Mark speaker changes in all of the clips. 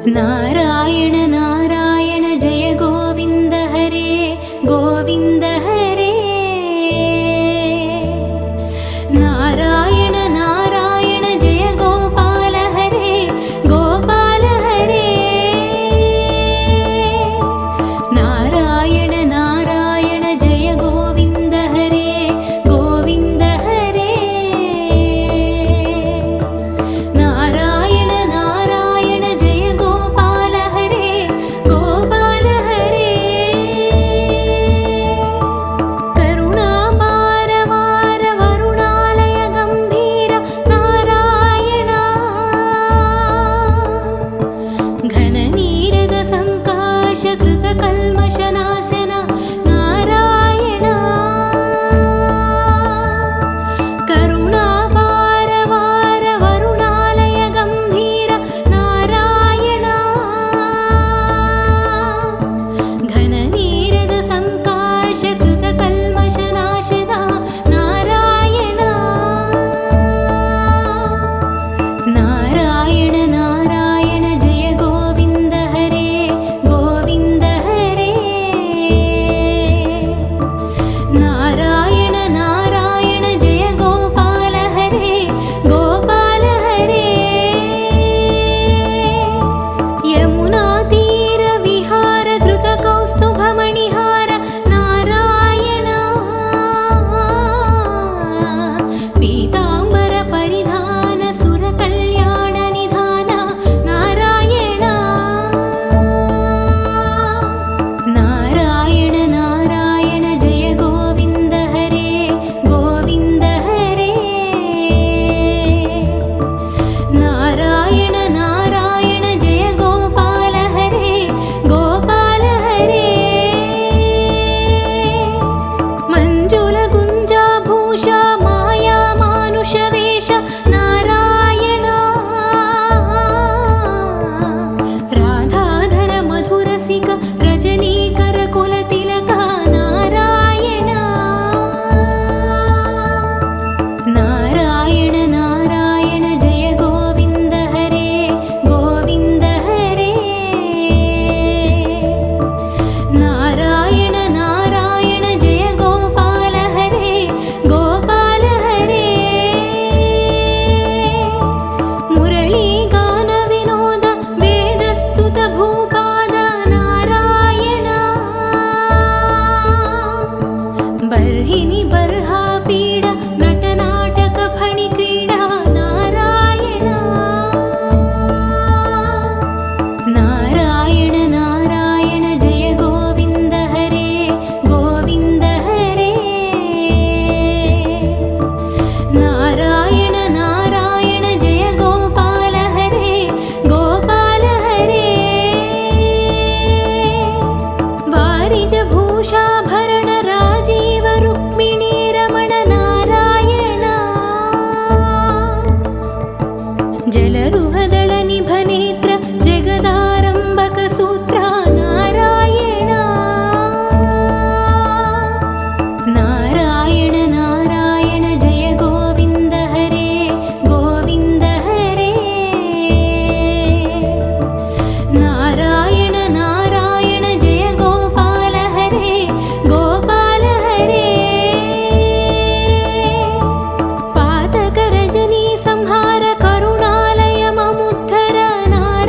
Speaker 1: नारायण नारायण जय गोविन्द हरे गोविन्द हरे। नारायण नारायण जय गोपाल हरे गोपाल हरे। नारायण नारायण जय गोविन्द हरे गोविन्द हरे। नारायण नारायण जय गोपाल हरे गोपाल हरे। करुणापार वार वरुणालय गम्भीर नारायण। घननीरद संकाश कृत कल्मषनाशन नारायण। करुणापार वार वरुणालय गम्भीर नारायण। घननीरद संकाश कृत कल्मषनाशन नारायण। नारायण नारायण जय गोविन्द हरे गोविन्द हरे। नारायण नारायण जय गोपाल हरे गोपाल हरे। यमुना तीर विहार धृत कौस्तुभ मणिहार नारायण। पीताम्बर परिधान सुर कल्याण निधान नारायण। नारायण नारायण जय गोविन्द हरे गोविन्द हरे। नारायण नारायण जय गोपाल हरे गोपाल हरे। मंजुल गुंजाभूषा माया मानुष वेश नारायण। राधाधर मधुरसिक रजनीकर कुलतिलक नारायण। नारायण नारायण जय गोविन्द हरे गोविन्द हरे। नारायण नारायण जय गोपाल हरे गोपाल हरे। मुरली गान विनोद वेदस्तुत भूपाद नारायण। बर्हिनि बर्हा पीड नट नाटक फणि क्रीडा नारायण। नारायण नारायण जय गोविन्द हरे गोविन्द हरे। नारायण नारायण जय गोपाल हरे गोपाल हरे। वारिज भूषाभरण राजीव रुक्मिणी रमण नारायण। जलरुहदळ निभनेत्र जगदारम्भक सूत्र नारायण। नारायण नारायण जय गोविन्द हरे गोविन्द हरे। नारायण नारायण जय गोपाल हरे गोपाल हरे। पातक रजनी संहार करुणालय ममुद्धर नारायण।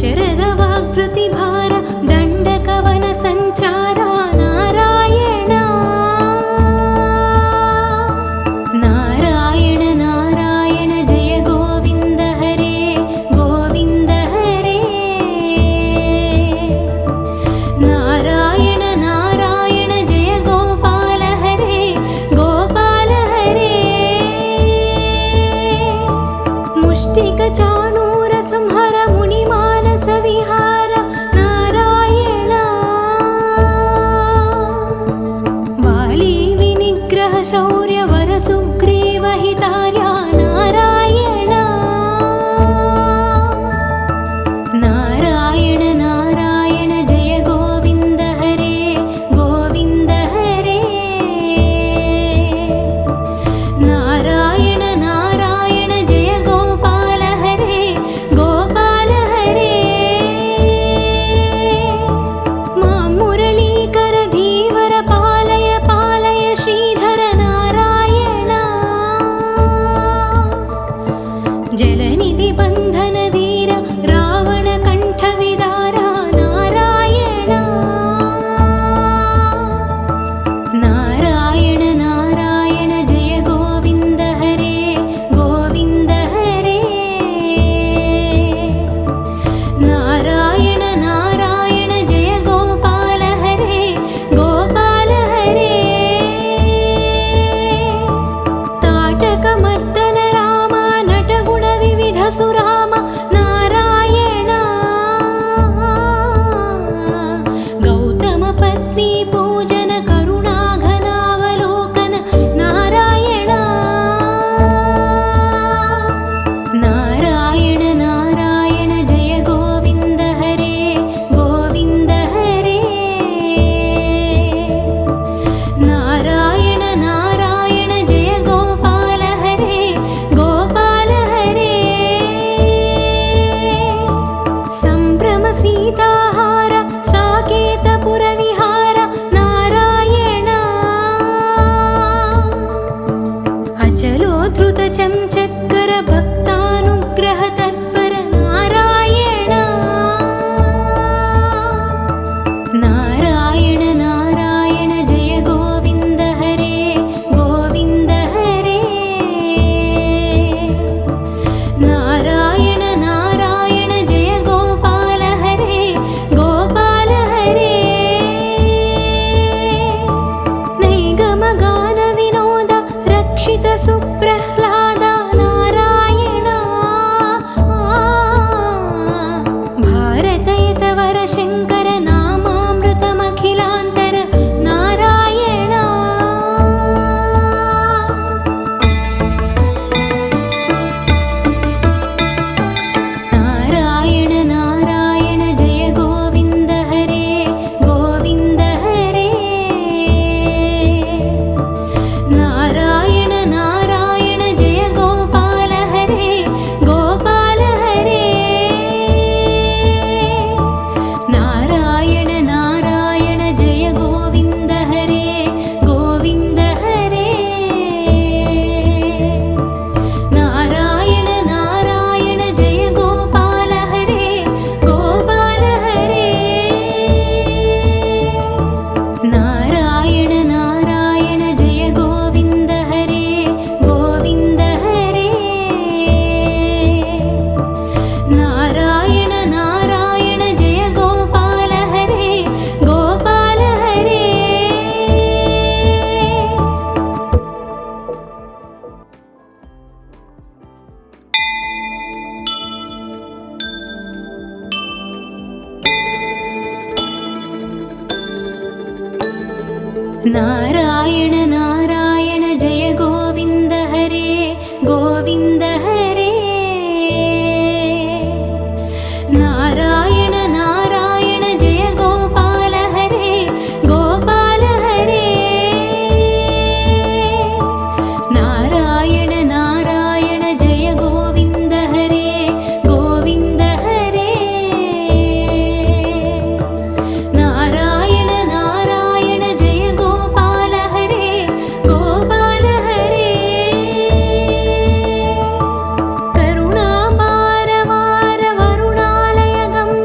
Speaker 1: ಶರದ ವಾಗ್ಪ್ರತಿಭಾರ ದಂಡಕವನ ಸಂಚಾರ ನಾರಾಯಣ ನಾರಾಯಣ ನಾರಾಯಣ ಜಯ ಗೋವಿಂದ ಹರೇ ಗೋವಿಂದ ಹರೇ ನಾರಾಯಣ ನಾರಾಯಣ ಜಯ ಗೋಪಾಲ ಹರೇ ಗೋಪಾಲ ಹರೇ ಮುಷ್ಟಿಕ ಚಾಣೂರ ಸಂಹರ ಮುನಿ ಮಾನಸ ವಿಹಾರ ನಾರಾಯಣ ವಾಲಿ ವಿನಿಗ್ರಹ ಶೌರ್ಯ ವರ ಸುಗ್ರೀವ ಹಿತಾರ್ಯ ನಾರಾಯಣ ನಾರಾಯಣ ನಾರಾಯಣ ಜಯ ಗೋವಿಂದ ಹರೇ ಗೋವಿಂದ ಹರೇ ನಾರಾಯಣ ನಾರಾಯಣ ಜಯ ಗೋಪಾಲ ಹರೇ ಗೋಪಾಲ ಹರೇ ಮಾ ಮುರಳೀಕರ ಧೀವರ ಪಾಲಯ ಪಾಲಯ ಶ್ರೀಧರ ನಾರಾಯಣ ಜಲನಿಧಿ ಬಂಧನ ಧೀರ ರಾವಣ ಕಂಠ ವಿದಾರ ನಾರಾಯಣ ನಾರಾಯಣ ನಾರಾಯಣ ಜಯ ಗೋವಿಂದ ಹರೇ ಗೋವಿಂದ ಹರೇ ನಾರಾಯಣ ನಾರಾಯಣ ಜಯ ಗೋಪಾಲ ಹರೇ ಗೋಪಾಲ ಹರೇ ತಾಟಕ ಮದ್ದನ ರಾಮ ನಟಗುಣ ವಿವಿಧ ಸುರಾಮ ನಾರಾಯಣ ಗೌತಮ ಪತ್ನಿ ಪೂಜನ ಕರುಣಾಘನಾವಲೋಕನ ನಾರಾಯಣ ನಾರಾಯಣ ನಾರಾಯಣ ಜಯ ಗೋವಿಂದ ಹರೇ ಗೋವಿಂದ ಹರೇ ನಾರಾಯಣ ನಾರಾಯಣ ಜಯ ಗೋಪಾಲ ಹರೇ ಗೋಪಾಲ ಹರೇ ಸಂಭ್ರಮ ಸೀತಾಹಾರ ಸಾಕೇತಪುರ ವಿಹಾರ ನಾರಾಯಣ ಅಚಲೋದ್ರುತ ಚಂಚತ್ಕರ ಭಕ್ತಾನುಗ್ರಹ ತತ್ಪರ ನಾರಾಯಣ ನಾರಾಯಣ ನಾರಾಯಣ ಜಯ ಗೋವಿಂದ ಹರೇ ಗೋವಿಂದ ಹರೇ ನಾರಾಯಣ ನಾರಾಯಣ ಜಯ ಗೋಪಾಲ ಹರೇ ಗೋಪಾಲ ಹರೇ ನೈಗಮ ಗಾನ ವಿನೋದ ರಕ್ಷಿತ ಸುಪ್ರಹ್ಲಾದ ನಾರಾಯಣ ಭಾರತಯತವರ ಶಂಕರ ನಾಮಾಮೃತಮಖಿಲಾಂತರ ನಾರಾಯಣ ನಾರಾಯಣ ನಾರಾಯಣ ಜಯ ಗೋವಿಂದ ಹರೇ ಗೋವಿಂದ ಹರೇ ನಾರಾಯಣ ನಾರಾಯಣ ಜಯ ಗೋಪಾಲ ಹರೇ ಗೋಪಾಲ ಹರೇ ನಾರಾಯಣ ನಾರಾಯಣ ಜಯ ಗೋವಿಂದ ಹರೇ ಗೋವಿಂದ ಹರೇ ನಾರಾಯಣ ನಾರಾಯಣ ಜಯ ಗೋಪಾಲ ಹರೇ ಗೋಪಾಲ ಹರೇ ನಾರಾಯಣ ನಾರಾಯಣ ಜಯ ಗೋವಿಂದ ಹರೇ ಗೋವಿಂದ ಹರೇ ನಾರಾಯಣ ನಾರಾಯಣ ಜಯ ಗೋಪಾಲ ಹರೇ ಗೋಪಾಲ ಹರೇ ನಾರಾಯಣ ನಾರಾಯಣ ಜಯ ಗೋವಿಂದ ಹರೇ ಗೋವಿಂದ ಹರೇ ನಾರಾಯಣ ನಾರಾಯಣ ಜಯ ಗೋಪಾಲ ಹರೇ ಗೋಪಾಲ ಹರೇ ನಾರಾಯಣ ನಾರಾಯಣ ಜಯ ಗೋವಿಂದ ಹರೇ ಗೋವಿಂದ ಹರೇ ನಾರಾಯಣ ನಾರಾಯಣ ಜಯ ಗೋಪಾಲ ಹರೇ ಗೋಪಾಲ ಹರೇ ಕರುಣಾಪಾರವಾರ ವರುಣಾಲಯ ಗಮ್ಯ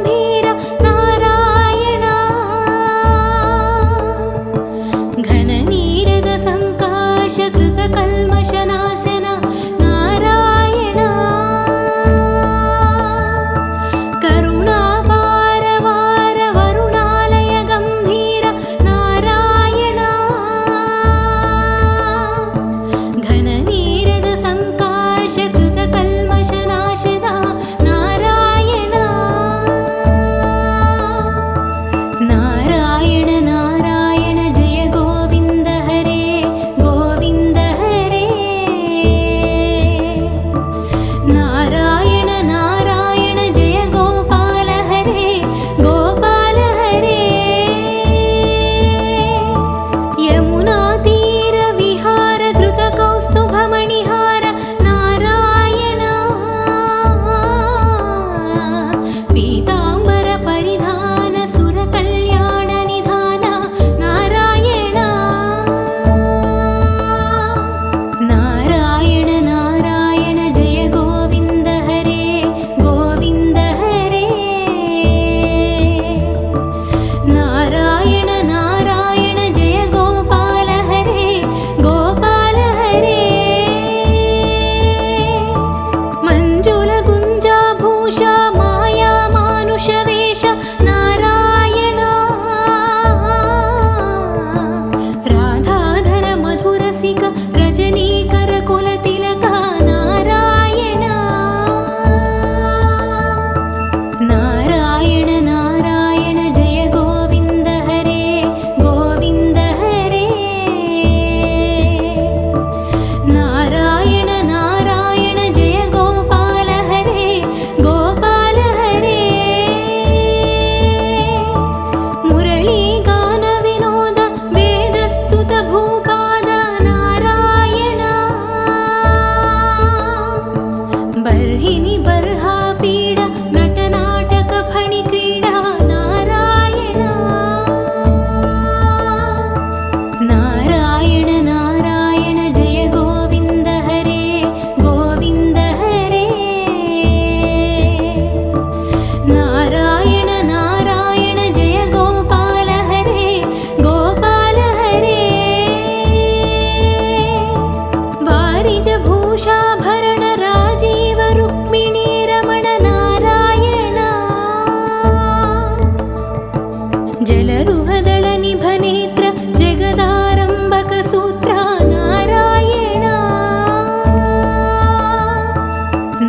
Speaker 1: जलरुहदळ निभनेत्र जगदारम्भक सूत्र नारायण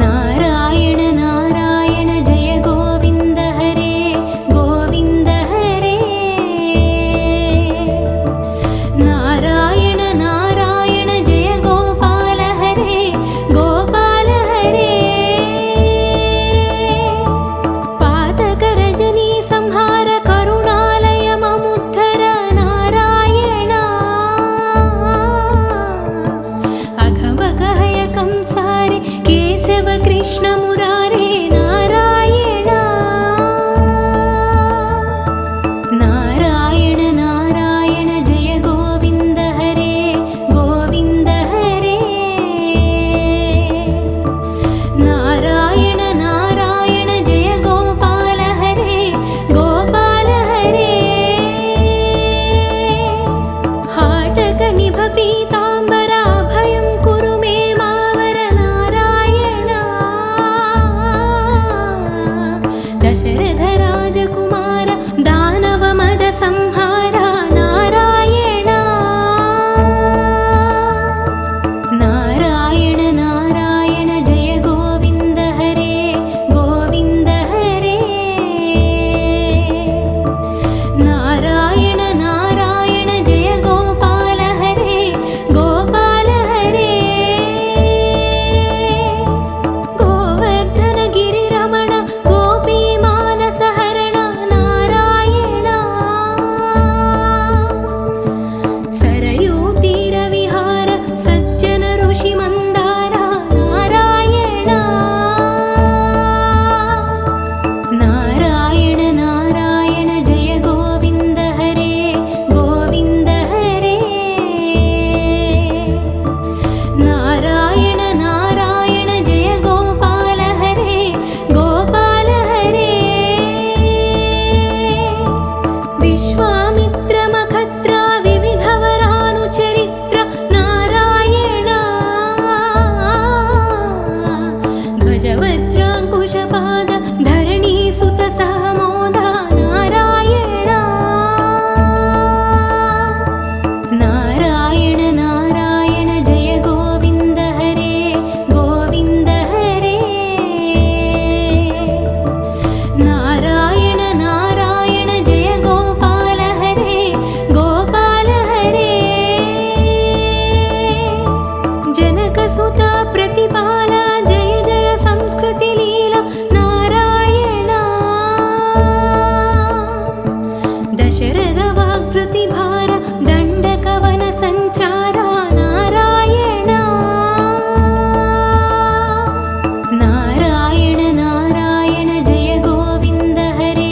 Speaker 1: नारायण नारायण जय गोविन्द हरे गोविन्द हरे नारायण नारायण जय गोपाल हरे गोपाल हरे पातक रजनी संहार करुणालय ममुद्धर नारायण अघमगहय कंसारे केशव कृष्ण मुरारे नारायण नारायण नारायण जय गोविन्द हरे गोविन्द हरे नारायण नारायण जय गोपाल हरे गोपाल हरे हाटक निभ पीताम्बर अभयं कुरु मे मावर नारायण दशरथ राजकुमार दानव मद संहार नारायण नारायण नारायण जय गोविन्द हरे गोविन्द हरे नारायण नारायण जय गोपाल हरे गोपाल हरे गोवर्धन गिरिरमण गोपी मानस हरण नारायण सरयू तीर विहार सज्जन ऋषि मंदार नारायण नारायण नारायण जय गोविन्द हरे गोविन्द हरे नारायण नारायण जय गोपाल हरे गोपाल हरे विश्वामित्र मखत्र विविधवरानुचरित्र नारायण ध्वजवज्राङ्कुशपाद धरणीसुत सहमोद नारायण नारायण नारायण जय गोविन्द हरे गोविन्द हरे नारायण नारायण जय गोपाल हरे गोपाल हरे जनकसुत प्रतिपाल जय जय संस्कृति लीला नारायण दशरथ वाग्प्रतिभार दण्डकवन संचार नारायण नारायण नारायण जय गोविन्द हरे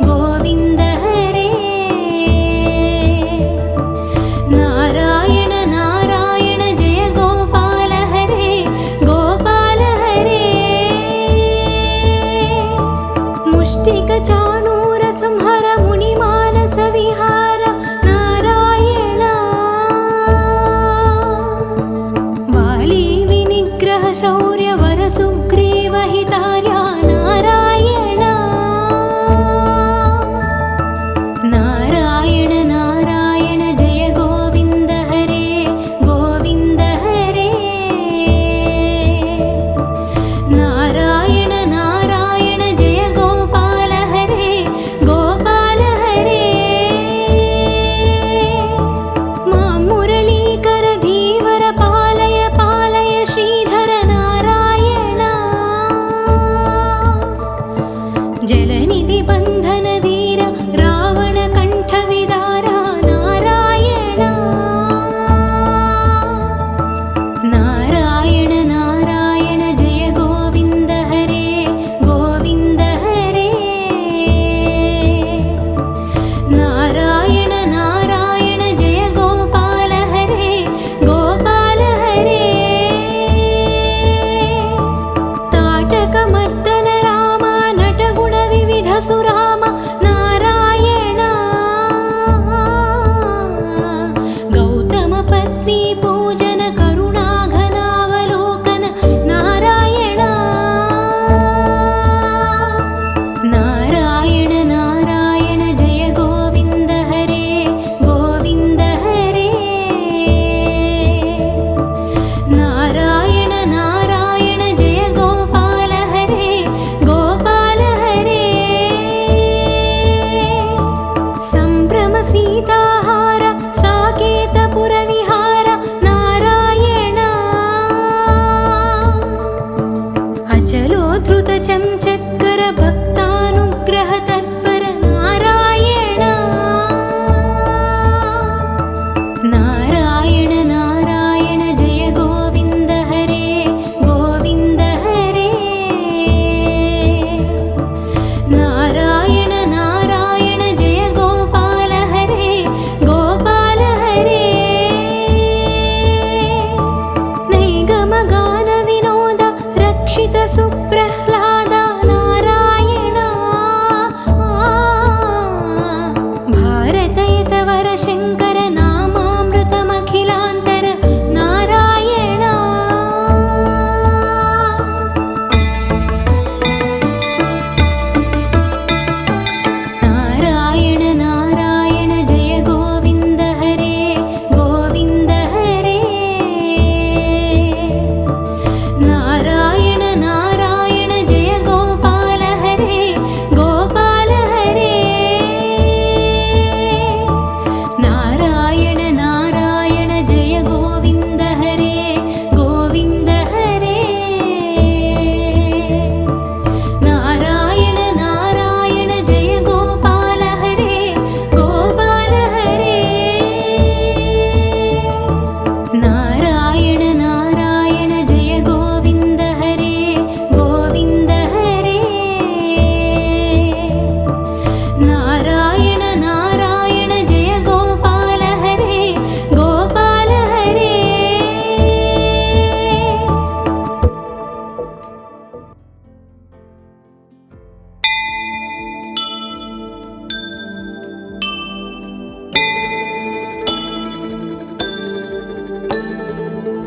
Speaker 1: गोविन्द हरे नारायण नारायण जय गोपाल हरे गोपाल हरे मुष्टिक चाणूर संहर मुनि मानस विहार नारायण वाली विनिग्रह शौर्य वर सुग्रीव हितार्य नारायण नारायण नारायण जय गोविन्द हरे गोविन्द हरे नारायण नारायण जय गोपाल हरे गोपाल हरे मां मुरलीकर धीवर पालय पालय श्रीधर नारायण जलनिधि बन्धन धीर रावण कंठ विदार नारायण नारायण नारायण जय गोविन्द हरे गोविन्द हरे नारायण नारायण जय गोपाल हरे गोपाल हरे ताटक मर्दन राम नटगुण विविध सुरा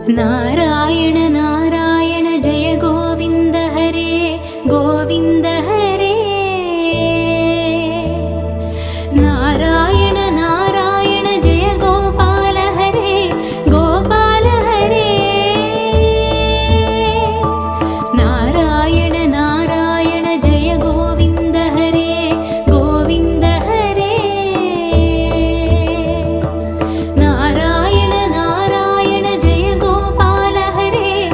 Speaker 1: नारायण नारायण जय गोविन्द हरे गोविन्द हरे नारायण नारायण जय गोपाल हरे गोपाल हरे नारायण नारायण जय गोविन्द हरे गोविन्द हरे नारायण नारायण जय गोपाल हरे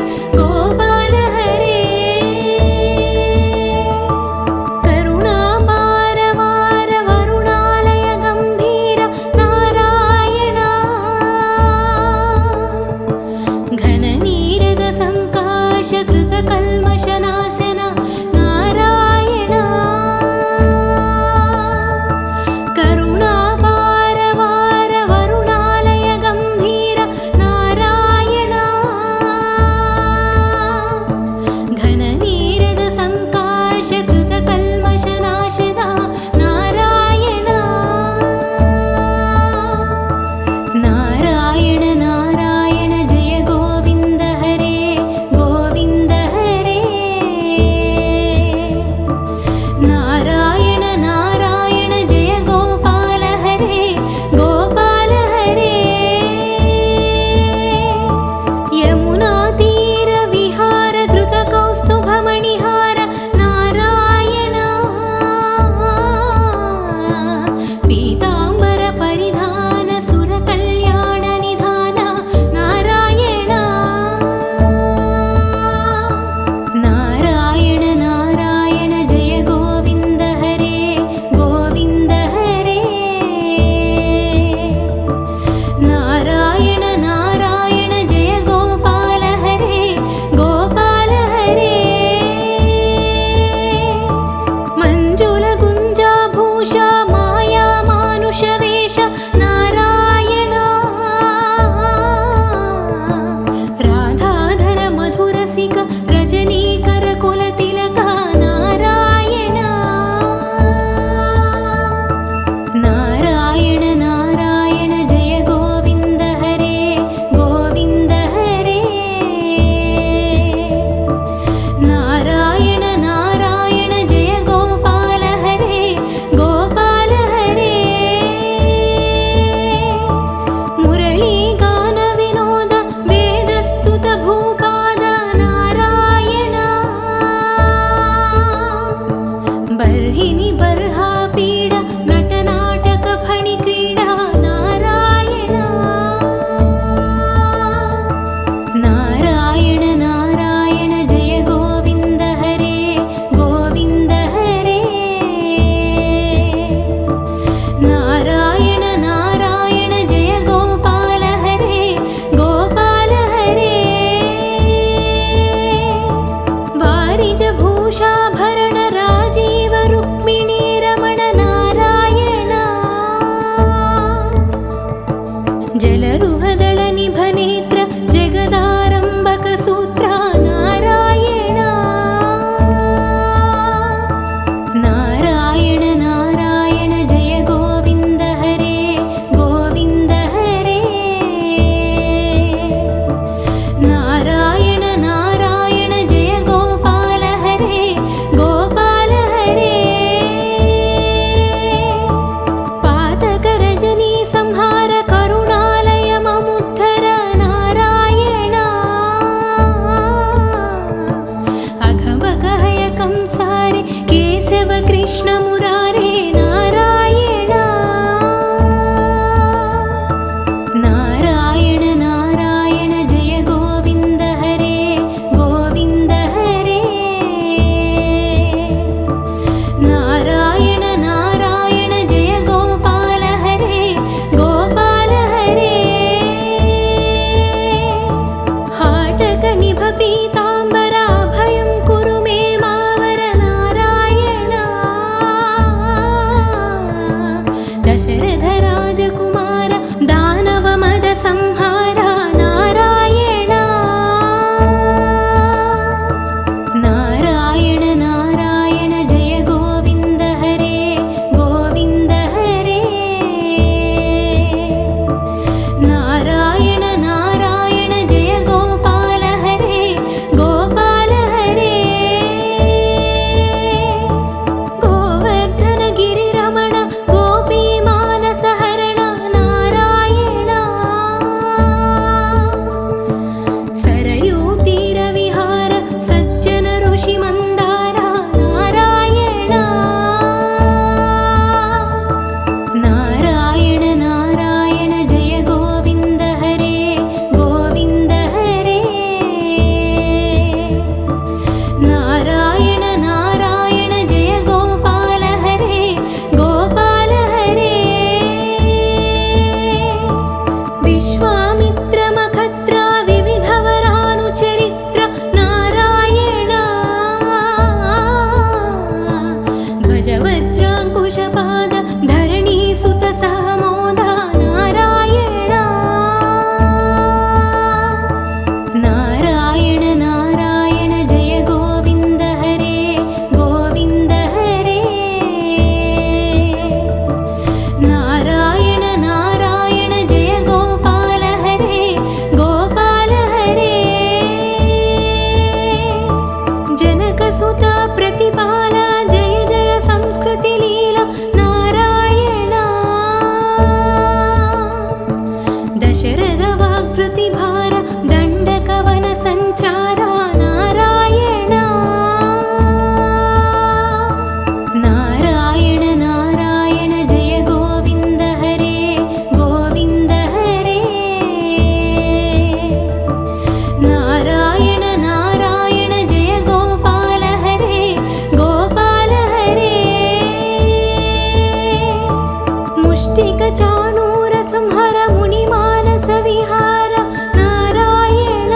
Speaker 1: मुष्टिकचाणूर संहर मुनिमानस विहार नारायण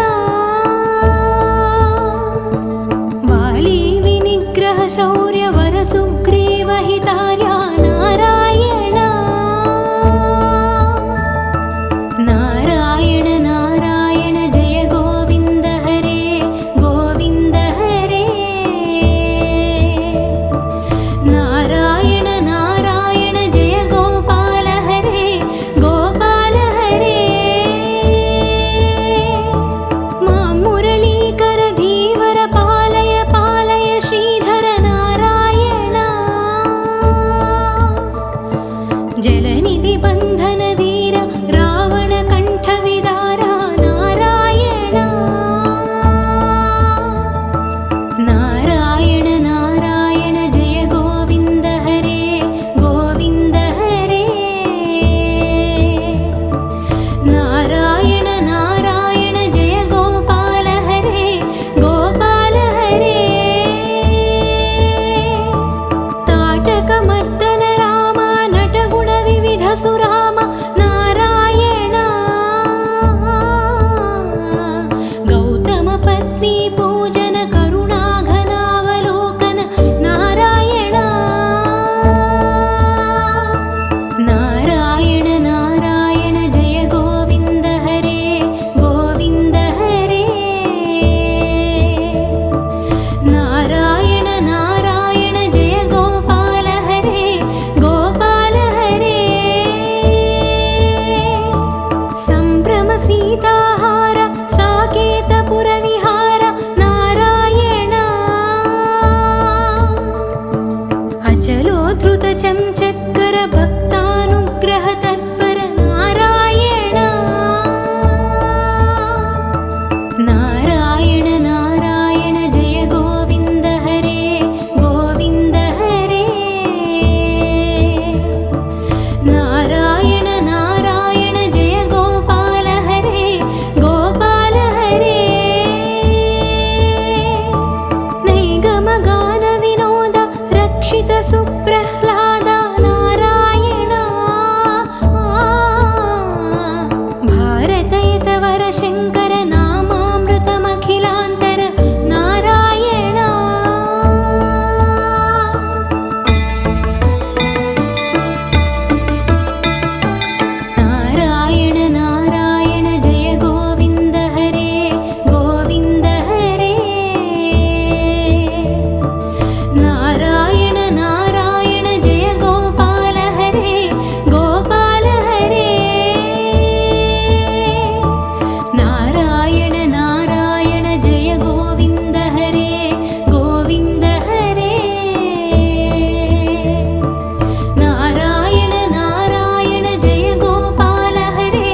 Speaker 1: वाली विनिग्रह शौर्य वर सुग्रीव हितार्या नारायण नारायण नारायण जय गोविन्द हरे गोविन्द हरे नारायण नारायण जय गोपाल हरे गोपाल हरे मां मुरलीकर धीवर पालय पालय श्रीधर नारायण जलनिधि बन्धन धीर रावण कंठ विदारा नारायण नारायण नारायण जय गोविन्द हरे गोविन्द हरे नारायण नारायण जय गोपाल हरे गोपाल हरे ताटक मद्दन राम नटगुण विविध सुराम नारायण गौतम पत्नी पूजन करुणा घनावलोकन नारायण नारायण नारायण जय गोविन्द हरे गोविन्द हरे नारायण नारायण जय गोपाल हरे गोपाल हरे संभ्रम सीताहार साकेतपुर विहार नारायण अचलोद्धृत चंचत्कर भक्तानुग्रह तत्पर नारायण नारायण नारायण जय गोविन्द हरे गोविन्द हरे नारायण नारायण जय गोपाल हरे गोपाल हरे नैगम गान विनोद रक्षित सुप्रह्लाद नारायण भारतयत वर शङ्कर नामामृतमखिलान्तर नारायण नारायण नारायण जय गोविन्द हरे गोविन्द हरे नारायण नारायण जय गोपाल हरे गोपाल हरे नारायण नारायण जय गोविन्द हरे गोविन्द हरे नारायण नारायण जय गोपाल हरे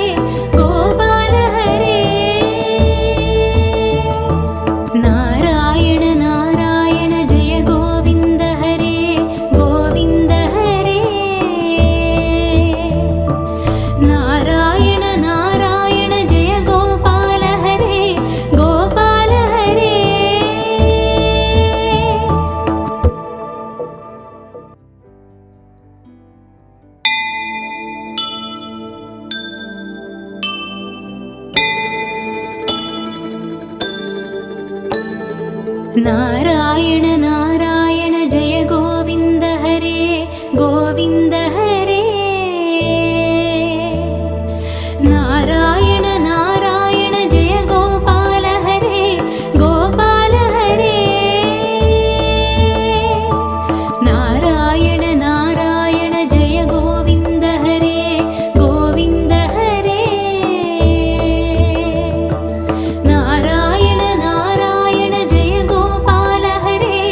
Speaker 1: गोपाल हरे नारायण नारायण जय गोविन्द हरे गोविन्द हरे नारायण नारायण जय गोपाल हरे गोपाल हरे नारायण नारायण जय गोविन्द हरे गोविन्द हरे नारायण नारायण जय गोपाल हरे गोपाल हरे नारायण नारायण जय गोविन्द हरे गोविन्द हरे नारायण नारायण जय गोपाल हरे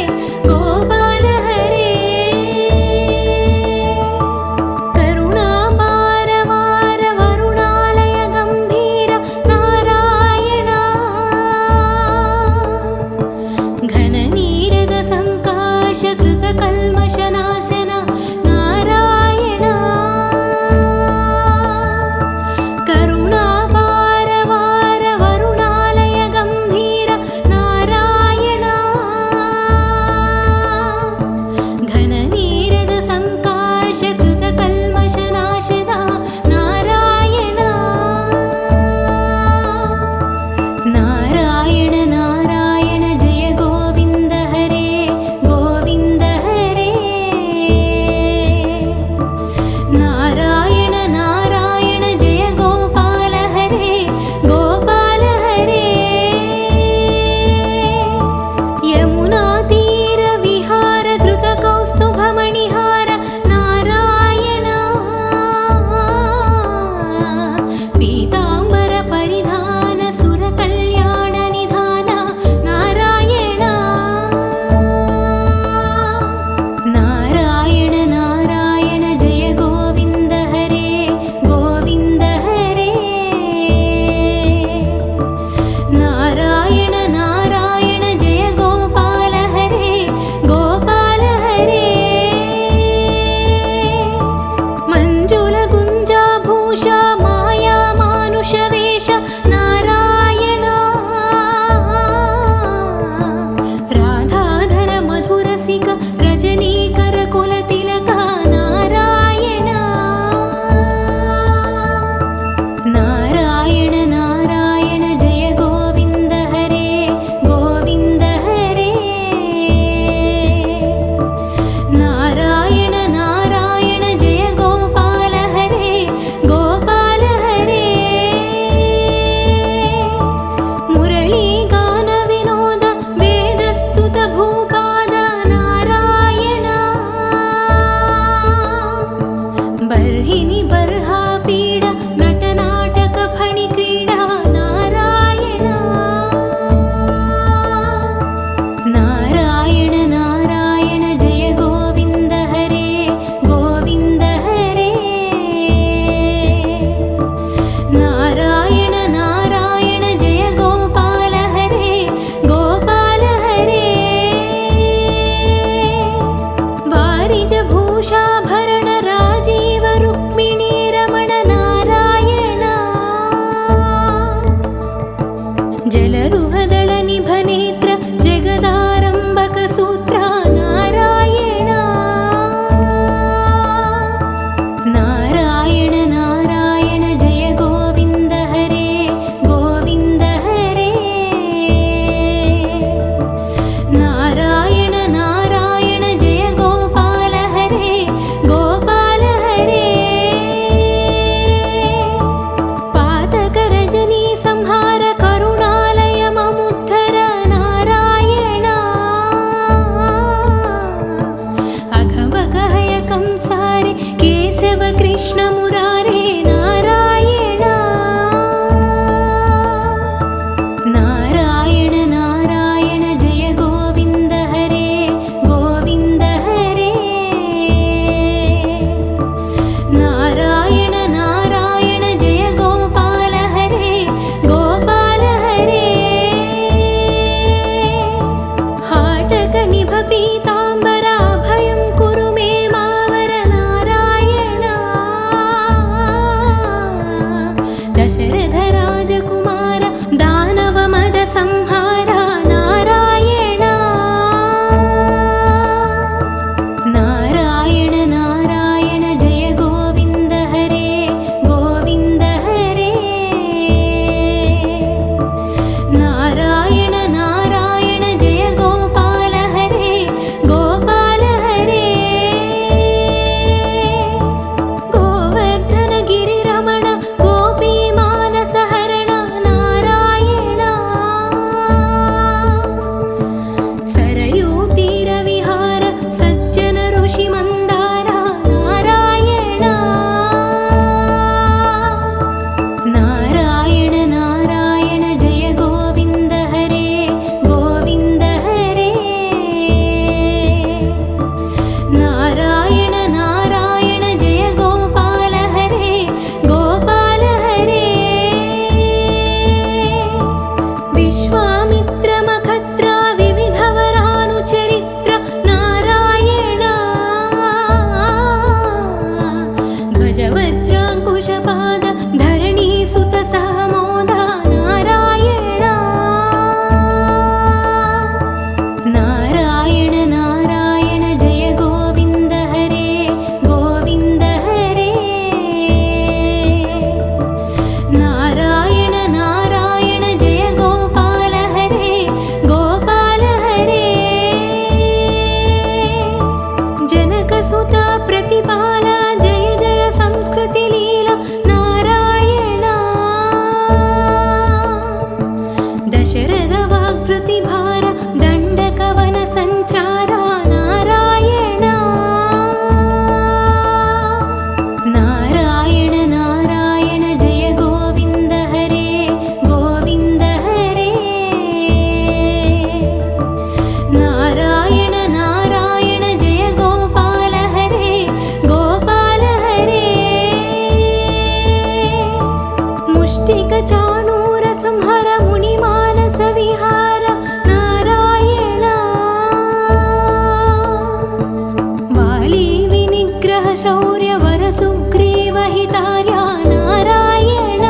Speaker 1: अनुग्रह शौर्य वर सुग्रीव हितार्या नारायण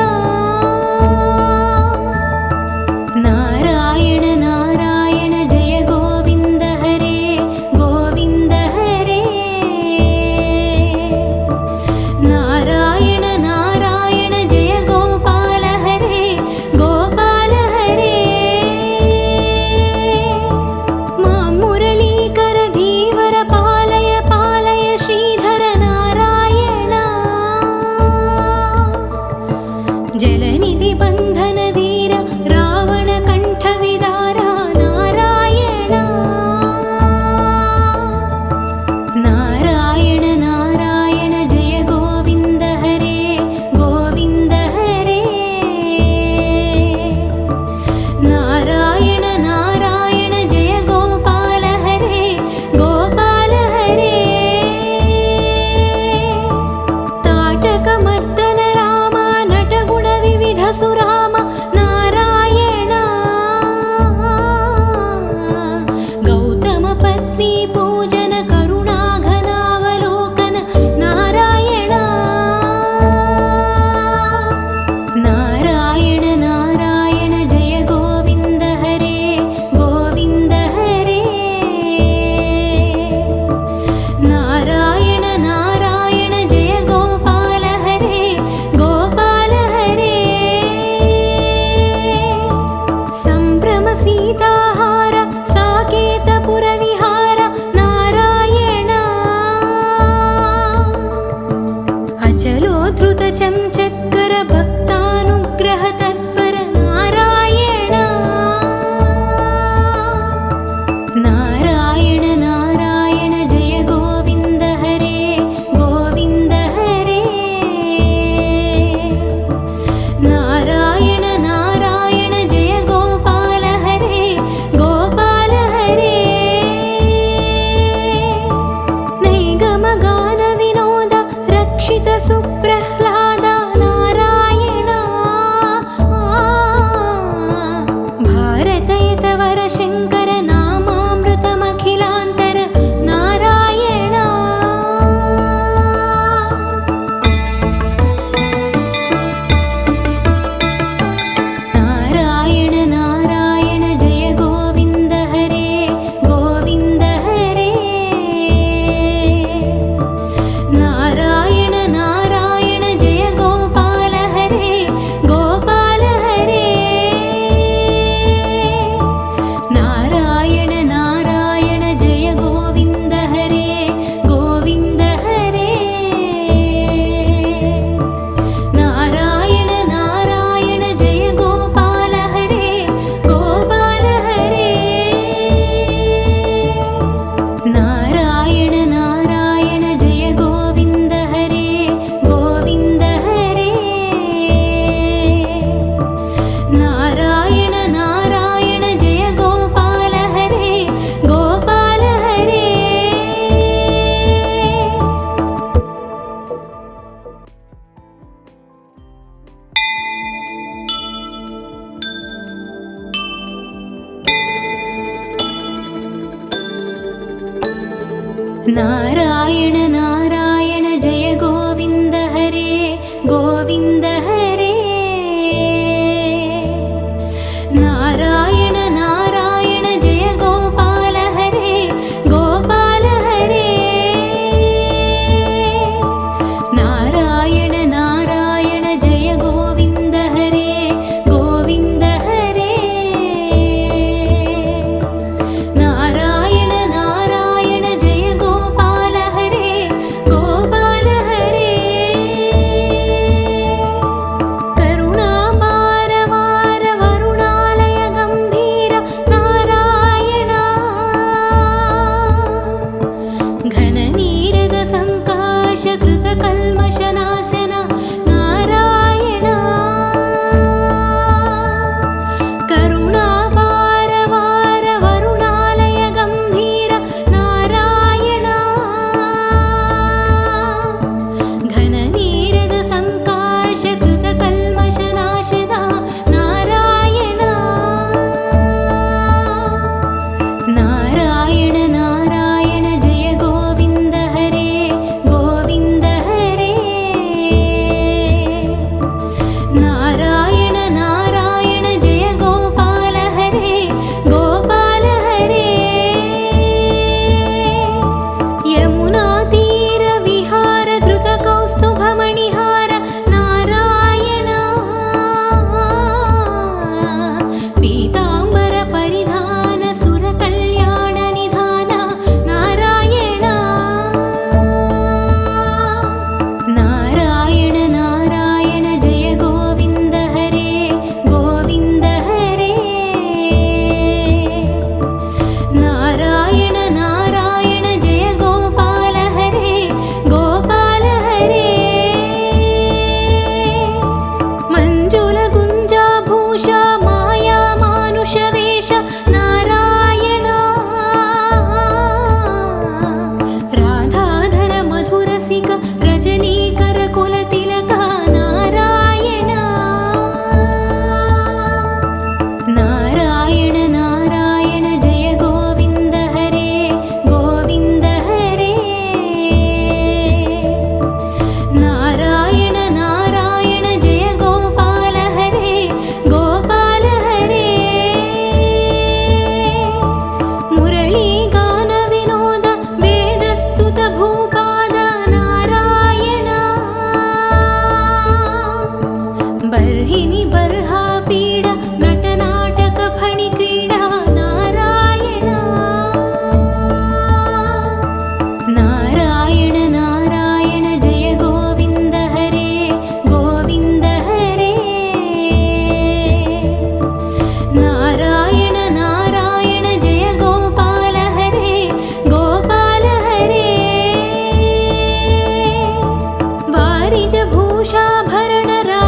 Speaker 1: नारायण नारायण जय गोविन्द हरे गोविन्द हरे नारायण नारायण जय गोपाल हरे गोपाल हरे मा मुरलीकर धीवर पालय पालय श्रीधर नारायण वंशाभरण